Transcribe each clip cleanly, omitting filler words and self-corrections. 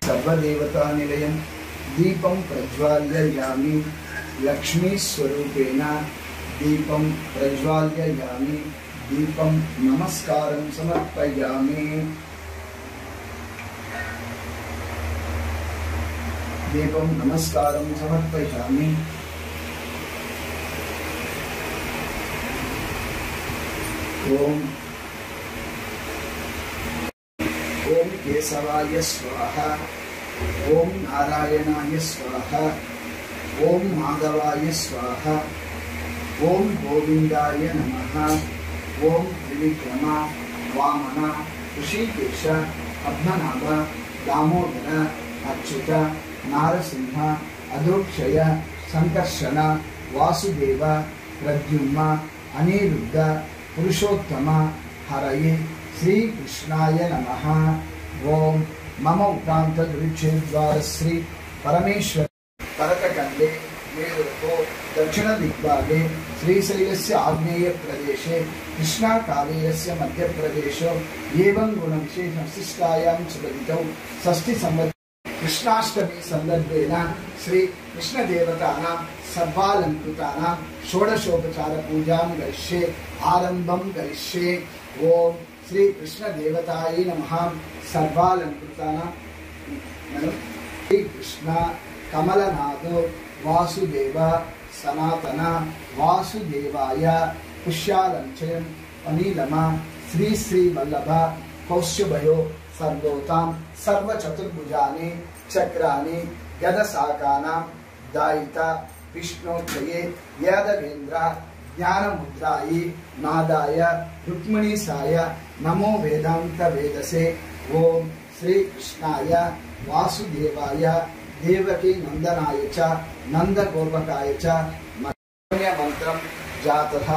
सर्वदेवता निलयं दीपं प्रज्वाल्ययामि लक्ष्मी स्वरूपेण दीपं प्रज्वाल्ययामि दीपं नमस्कारं समर्पयामि दीपं नमस्कारं समर्पयामि ओम केशवाय स्वाहा ओम नारायणाय स्वाहा ओम माधवाय स्वाहा ओम गोविंदाय नमः ओम त्रिविक्रम वामन ऋषिकेश पद्मनाभ दामोदर अच्युत नारसिंह अधोक्षय संकर्षण वासुदेव प्रद्युम्न अनिरुद्ध पुरुषोत्तम हरये श्री कृष्णाय नमः। ओम मम उक्रांत दुरिच्छेद्वार श्री परमेश्वर करककंडे मेरुको दक्षिण दिग्भागे श्रीशैलस्य आग्नेय प्रदेशे कृष्णा कावेरस्य मध्य प्रदेशो एवं गुण विशेष विशिष्टायां सुबदितौ षष्ठी संवत्सर कृष्णाष्टमी संदर्भेन श्री कृष्ण देवतानां सर्वालंकृतानां षोडशोपचार पूजां करिष्ये आरंभं करिष्ये। ओम श्री कृष्ण देवताय नमः। सर्वालंकृतानां श्री कृष्ण कमलनाथो वासुदेव सनातन वासुदेवाय पुष्यालंचयं अनिलम श्री श्री वल्लभ कौशभयो सर्वोतां सर्वचतुर्भुजानि चक्राणि गदशाकानां दायिता विष्णोक्षये यादवेन्द्र ज्ञानमुद्रायै नादाय रुक्मिणीसाय नमो वेदांत वेदसे। ओम श्री कृष्णाय वासुदेवाय देवकी नंदनाय च नंदगोपकाय च मंत्रं जातः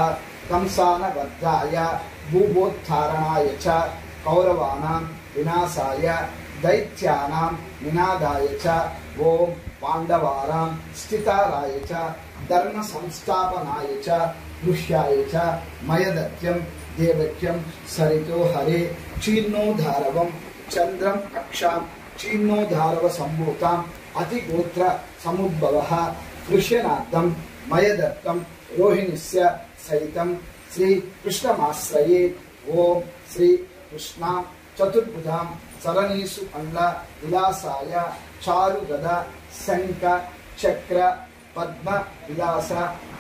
कंसानवद्धाय भूभोत्थारणाय च कौरवाणां विनाशाय दैत्यानां निनादाय च ओम पांडवानां स्थिताराय च धर्म संस्थापनाय च गृह्याय च मयदत्यं देवक्यं सरितो हरे क्षीर्णोधारवं चंद्रं कक्षां क्षीर्णोधारव संभूताम् अतिगोत्र समुद्भवः कृष्यनाथं मयदत्तं रोहिणीस्य सहितं श्री कृष्णमाश्रये। ओम श्री कृष्ण चतुर्भुजां चरणीषु अण्ड विलासाय चारुगदा शंख चक्र पद्म विलास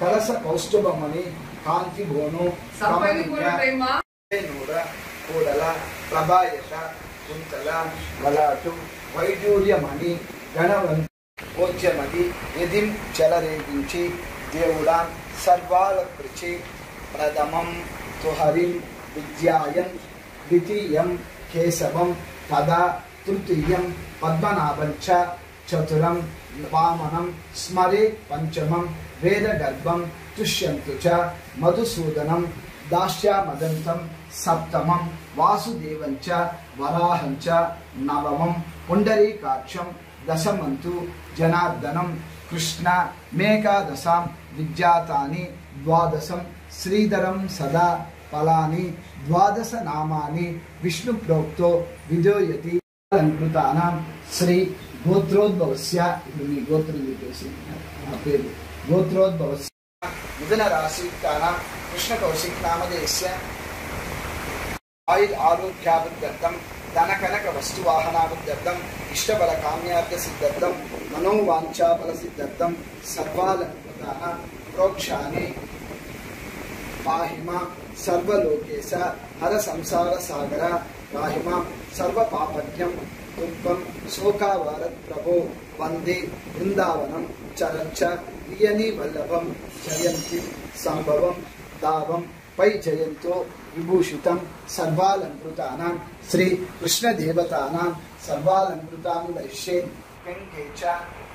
कलश कौस्तुभमणि कांति भोनो नूर कोडल प्रभायश कुंतल वलाटु वैडूर्यमणि गणवंत भोज्यमणि यदिं चलरेगिंచి దేవుడా సర్వాలకృచి ప్రథమం తుహరిం విద్యాయం ద్వితీయం కేశవం తదా తృతీయం పద్మనాభం చ చతురం వామనం స్మరే పంచమం వేదగర్భం తుష్యంతు చ మధుసూదనం దాస్యామదంతం సప్తమం వాసుదేవం చ వరాహం చ నవమం పుండరీకాక్షం దశమంతు జనార్దనం कृष्ण मेकादशां विज्ञातानि द्वादशं श्रीधरं सदा फलानि द्वादश नामानि विष्णु प्रोक्तो विदोयति अलंकृतानां श्री गोत्रोद्भवस्य गोत्रोद्भवस्य मिथुन राशिकानां कृष्ण कौशिक नामधेयस्य आयुर् आरोग्याभिवृद्ध्यर्थं धनकनक वस्तुवाहनाभिवृद्ध्यर्थं इष्टफल काम्यार्थ सिद्ध्यर्थं मनोवांछाफल सिद्ध्यर्थं सर्वालंकृतानां प्रोक्षानि पाहि मां सर्वलोकेश हर संसार सागर पाहि मां सर्वपापज्ञं तुभ्यं शोकावारत् प्रभो वंदे वृंदावनं चरच्च प्रियनी वल्लभं जयन्ति संभवं दावं पै जयन्तो विभूषितं सर्वालंकृतानां श्री कृष्ण देवतानां सर्वालंकृतानि वैश्ये गंगे च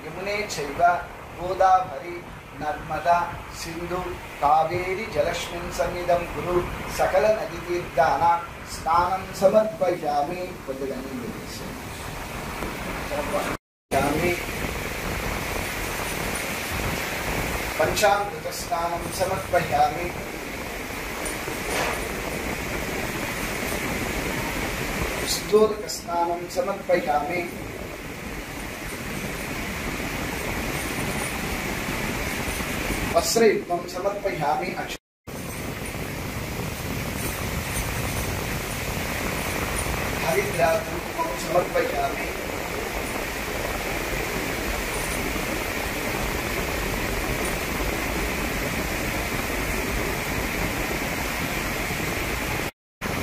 यमुने चैव गोदावरी नर्मदा सिंधु कावेरी जलस्मिन् सन्निधं कुरु सकल नदी तीर्थानां स्नानं समर्पयामि पंचामृत स्नानं समर्पयामि स्तोत्रक स्नानं समर्पयामि वस्त्रयुग्मं समर्पयामि हरिद्राकुङ्कुमं समर्पयामि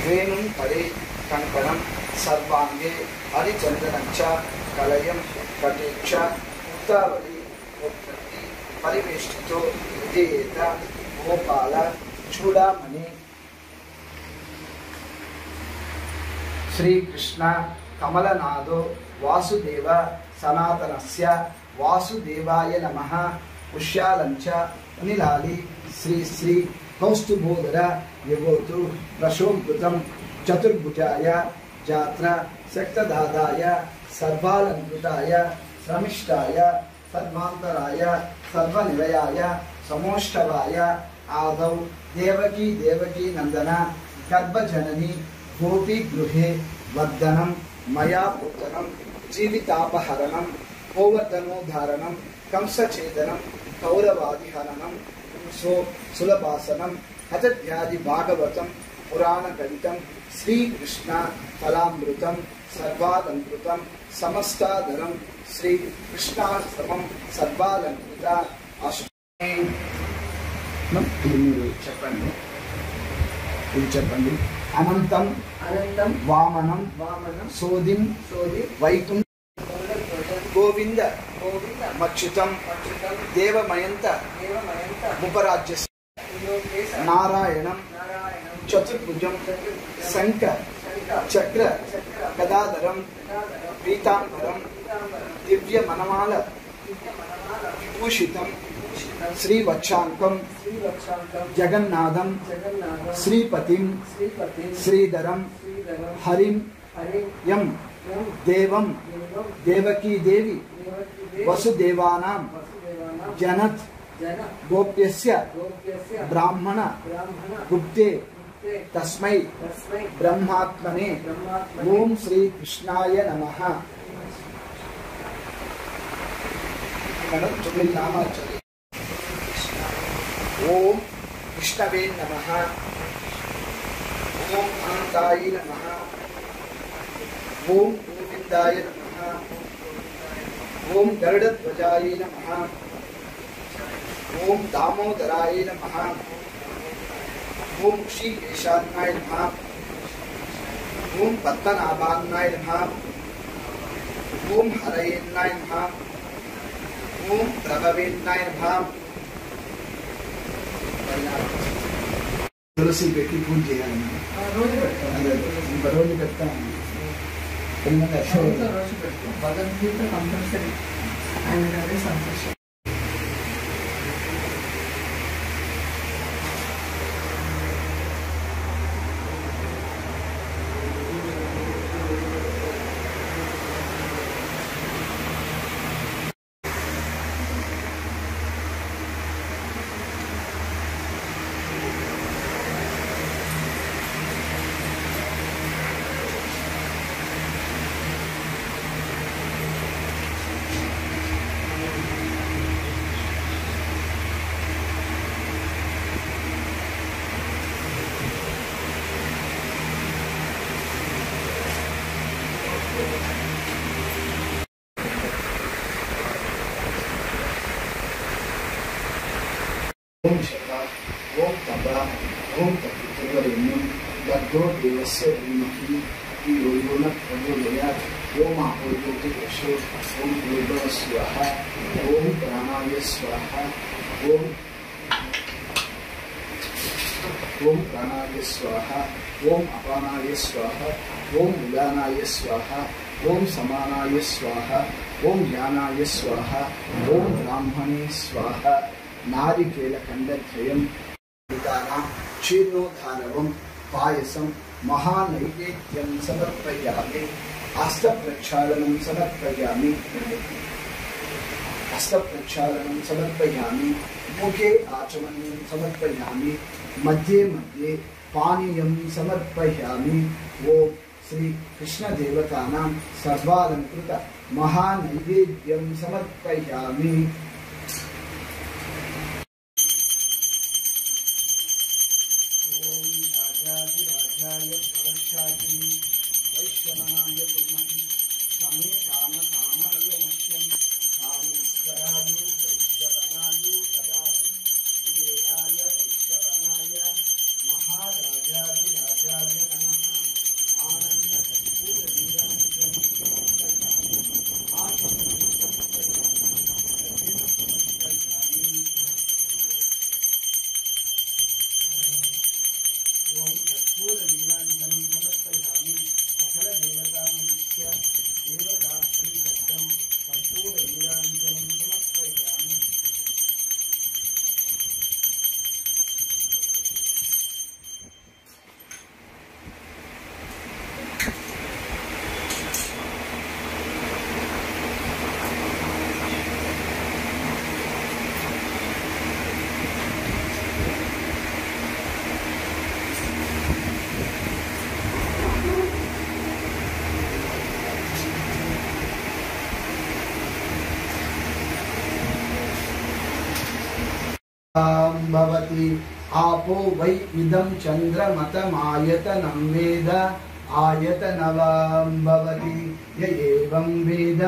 वेणुं परे कंकणं सर्वांगे हरिचंदनं च कलयं कटे च मुक्तावली परिवेष्टितो विधेयेत गोपाल चूड़ामणि श्री कृष्ण कमलनादो वासुदेव सनातनस्य वासुदेवाय नमः पुष्यालंच अनिलाली श्री श्री कौस्तुभोदर यवोतु प्रशोभृतं चतुर्भुजाय जात्रा शक्तदादाय सर्वालंकृताय श्रमिष्ठाय सर्वांतराय सर्वनिलयाय समोष्टवाय आदौ देवकी देवकी नंदन गर्भजननी गोपी गृहे वर्धनं मया पुत्रनं जीवितापहरणं गोवर्धनोद्धारणं कंसछेदनं कौरवादिहरणं सुलभासनं हतध्यादि भागवतं पुराणकवितं श्रीकृष्ण फलामृतं सर्वालंकृतं समस्ताधरं श्री कृष्णाश्रमं सर्वालंकृता చెప్పండి అనంతం అనంతం వామనం వామనం సోదిం సోది వైకుంఠ గోవింద గోవింద మచ్యుతం మచ్యుతం దేవమయంత దేవమయంత ఉపరాజ్య నారాయణం నారాయణం చతుర్భుజం శంఖ చక్ర గదాధరం పీతాంబరం దివ్య మనమాల విభూషితం श्रीवक्षांकं जगन्नाथं श्रीपतिं श्रीधरं हरिं यं देवं देवकी देवी वसुदेवानां जनत गोप्यस्य ब्राह्मण गुप्ते तस्मै ब्रह्मात्मने ओम श्री कृष्णाय नमः। ओम विष्णवे नमः। ओम अनंताय नमः। ओम गोविंदाय नमः। ओम गरुड़ध्वजाय नमः। ओम दामोदराय नमः। ओम ऋषिकेशाय नमः। ओम पद्मनाभाय नमः। ओम हरये नमः। ओम प्रभवे नमः। तुलसी पेटी पूज చేయాలి రోజు పెడతాను రోజు పెడతాను రోజు పెడతాను భగవద్గీత కంపల్సరీ ఆయన అదే సంతోషం ओम शता ओम तबा ओम तत्वरेण्यं दग्धो देवस्य धीमहि धियो यो न प्रचोदयात् ओम आहुर्योति यशो ओम भूर्भुवः स्वाहा ओम प्राणाय स्वाहा ओम ओम प्राणाय स्वाहा, ओम अपानाय स्वाहा, ओम उदानाय स्वाहा, ओम समानाय स्वाहा, ओम ज्ञानाय स्वाहा, ओम ब्राह्मणे स्वाहा। नारिकेलखण्डत्रयं क्षीरोद्धारवं पायसं महानैवेद्यं समर्पयामि। हस्तप्रक्षालनं समर्पयामि, हस्तप्रक्षालनं समर्पयामि। मुखे आचमनीयं समर्पयामि, मध्ये मध्ये पानीयं समर्पयामि। ओम श्री कृष्ण देवतानां सर्वालंकृत महानैवेद्यं समर्पयामि। भवति आपो वै इदं चन्द्रमतमायतनं वेद आयतनवां भवति य एवं वेद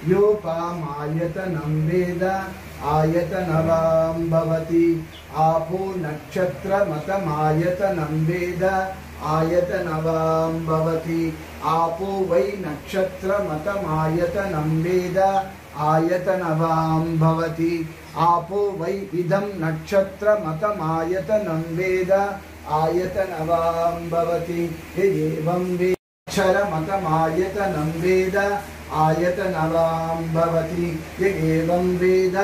योपामायतनं वेद आयतनवां भवति आपो नक्षत्रमतमायतनं वेद आयतनवां भवति आपो वै नक्षत्रमतमायतनं वेद आयतनवां भवति आपो वै इदं नक्षत्रमतमायतनं वेद आयतनवां भवति एवं वेक्षरमतमायतनं वेद आयतनवां भवति एवं वेद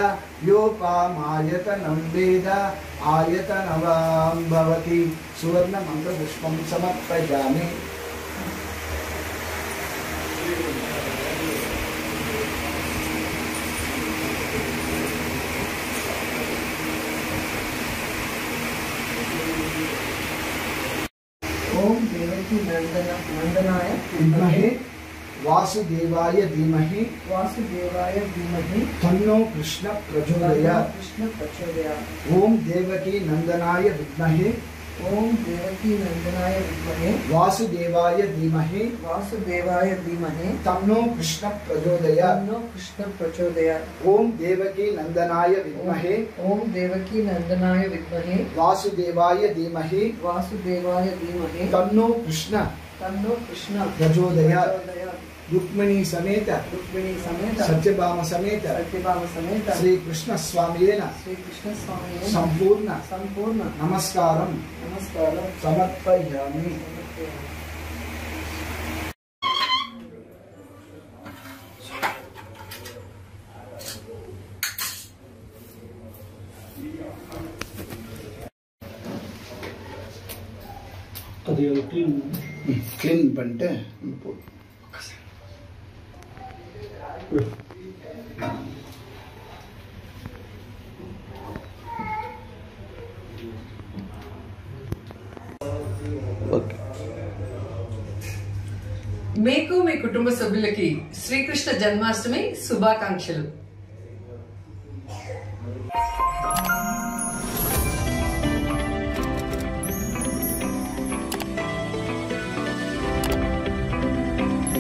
योपामायतनं वेद आयतनवां भवति। सुवर्णमन्त्रपुष्पं समर्पयामि। ओम देवकी नंदनाय विद्महे वासुदेवाय धीमहि तन्नो कृष्ण प्रचोदयात्। ओम देवकी नंदनाय विद्महे वासुदेवाय धीमहि तन्नो कृष्ण प्रचोदयात्। ओम देवकी नंदनाय विद्महे वासुदेवाय धीमहि तन्नो कृष्ण प्रचोदयात्। रुक्मिणी समेत सत्यभामा समेत श्री कृष्ण स्वामियेन संपूर्ण नमस्कारं समर्पयामि। क्लीन பண்ணிட்டு మీకు మీ కుటుంబ సభ్యులకి శ్రీకృష్ణ జన్మాష్టమి శుభాకాంక్షలు।